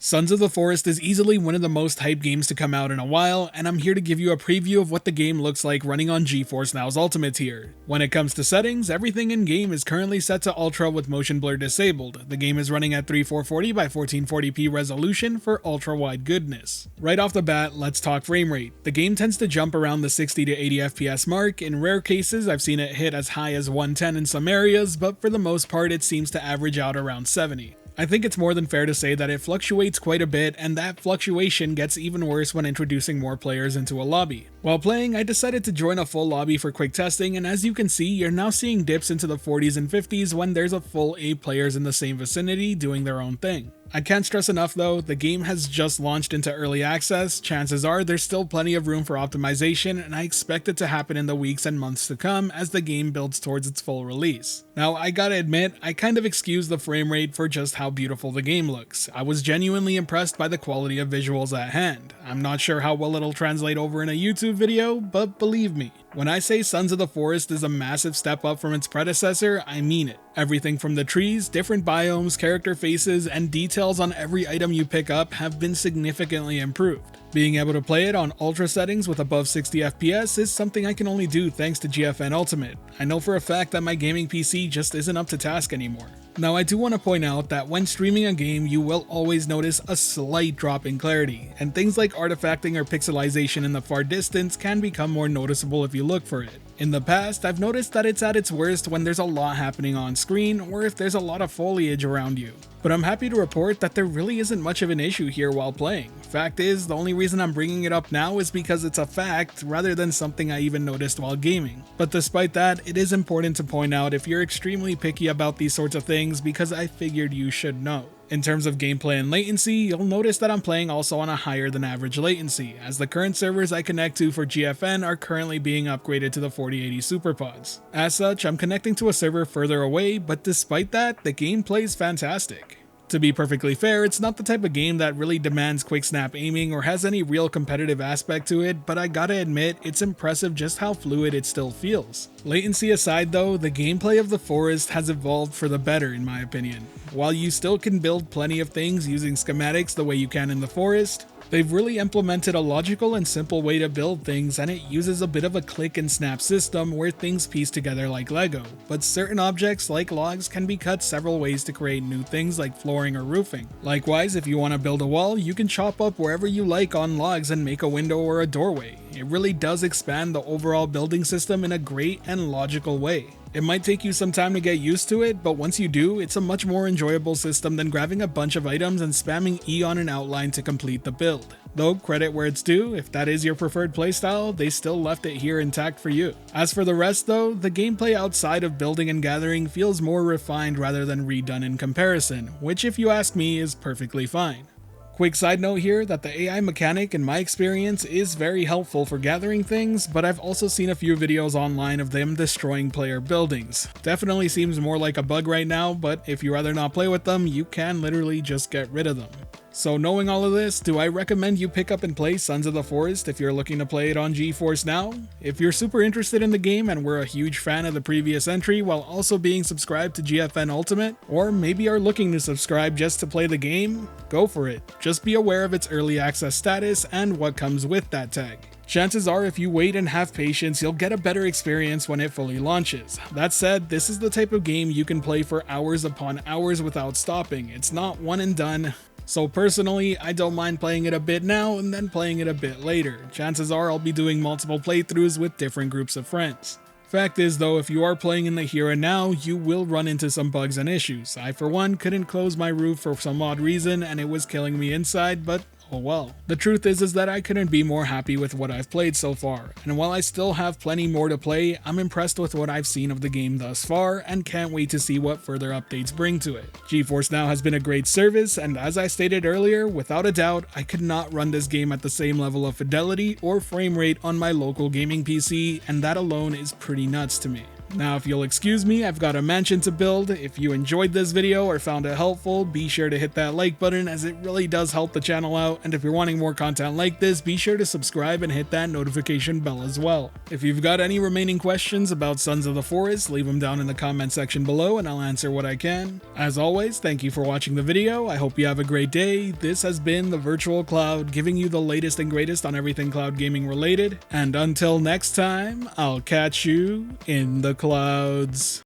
Sons of the Forest is easily one of the most hyped games to come out in a while, and I'm here to give you a preview of what the game looks like running on GeForce Now's Ultimate tier. When it comes to settings, everything in-game is currently set to Ultra with motion blur disabled. The game is running at 3440 by 1440p resolution for ultra-wide goodness. Right off the bat, let's talk frame rate. The game tends to jump around the 60 to 80 FPS mark. In rare cases, I've seen it hit as high as 110 in some areas, but for the most part it seems to average out around 70. I think it's more than fair to say that it fluctuates quite a bit, and that fluctuation gets even worse when introducing more players into a lobby. While playing, I decided to join a full lobby for quick testing, and as you can see, you're now seeing dips into the 40s and 50s when there's a full 8 players in the same vicinity doing their own thing. I can't stress enough though, the game has just launched into early access. Chances are there's still plenty of room for optimization, and I expect it to happen in the weeks and months to come as the game builds towards its full release. Now, I gotta admit, I kind of excuse the frame rate for just how beautiful the game looks. I was genuinely impressed by the quality of visuals at hand. I'm not sure how well it'll translate over in a YouTube video, but believe me, when I say Sons of the Forest is a massive step up from its predecessor, I mean it. Everything from the trees, different biomes, character faces, and details on every item you pick up have been significantly improved. Being able to play it on ultra settings with above 60 FPS is something I can only do thanks to GFN Ultimate. I know for a fact that my gaming PC just isn't up to task anymore. Now, I do want to point out that when streaming a game, you will always notice a slight drop in clarity, and things like artifacting or pixelization in the far distance can become more noticeable if you look for it. In the past, I've noticed that it's at its worst when there's a lot happening on screen or if there's a lot of foliage around you. But I'm happy to report that there really isn't much of an issue here while playing. Fact is, the only reason I'm bringing it up now is because it's a fact rather than something I even noticed while gaming. But despite that, it is important to point out if you're extremely picky about these sorts of things because I figured you should know. In terms of gameplay and latency, you'll notice that I'm playing also on a higher than average latency, as the current servers I connect to for GFN are currently being upgraded to the 4080 SuperPods. As such, I'm connecting to a server further away, but despite that, the game plays fantastic. To be perfectly fair, it's not the type of game that really demands quick snap aiming or has any real competitive aspect to it, but I gotta admit, it's impressive just how fluid it still feels. Latency aside though, the gameplay of the Forest has evolved for the better in my opinion. While you still can build plenty of things using schematics the way you can in the Forest, they've really implemented a logical and simple way to build things, and it uses a bit of a click and snap system where things piece together like Lego, but certain objects like logs can be cut several ways to create new things like flooring or roofing. Likewise, if you want to build a wall, you can chop up wherever you like on logs and make a window or a doorway. It really does expand the overall building system in a great and logical way. It might take you some time to get used to it, but once you do, it's a much more enjoyable system than grabbing a bunch of items and spamming E on an outline to complete the build. Though, credit where it's due, if that is your preferred playstyle, they still left it here intact for you. As for the rest though, the gameplay outside of building and gathering feels more refined rather than redone in comparison, which if you ask me is perfectly fine. Quick side note here that the AI mechanic in my experience is very helpful for gathering things, but I've also seen a few videos online of them destroying player buildings. Definitely seems more like a bug right now, but if you rather not play with them, you can literally just get rid of them. So knowing all of this, do I recommend you pick up and play Sons of the Forest if you're looking to play it on GeForce Now? If you're super interested in the game and were a huge fan of the previous entry while also being subscribed to GFN Ultimate, or maybe are looking to subscribe just to play the game, go for it. Just be aware of its early access status and what comes with that tag. Chances are if you wait and have patience, you'll get a better experience when it fully launches. That said, this is the type of game you can play for hours upon hours without stopping. It's not one and done. So personally, I don't mind playing it a bit now and then playing it a bit later. Chances are I'll be doing multiple playthroughs with different groups of friends. Fact is though, if you are playing in the here and now, you will run into some bugs and issues. I for one couldn't close my roof for some odd reason and it was killing me inside, but oh well. The truth is that I couldn't be more happy with what I've played so far, and while I still have plenty more to play, I'm impressed with what I've seen of the game thus far and can't wait to see what further updates bring to it. GeForce Now has been a great service, and as I stated earlier, without a doubt, I could not run this game at the same level of fidelity or frame rate on my local gaming PC, and that alone is pretty nuts to me. Now, if you'll excuse me, I've got a mansion to build. If you enjoyed this video or found it helpful, be sure to hit that like button as it really does help the channel out, and if you're wanting more content like this, be sure to subscribe and hit that notification bell as well. If you've got any remaining questions about Sons of the Forest, leave them down in the comment section below and I'll answer what I can. As always, thank you for watching the video. I hope you have a great day. This has been the Virtual Cloud, giving you the latest and greatest on everything cloud gaming related, and until next time, I'll catch you in the clouds.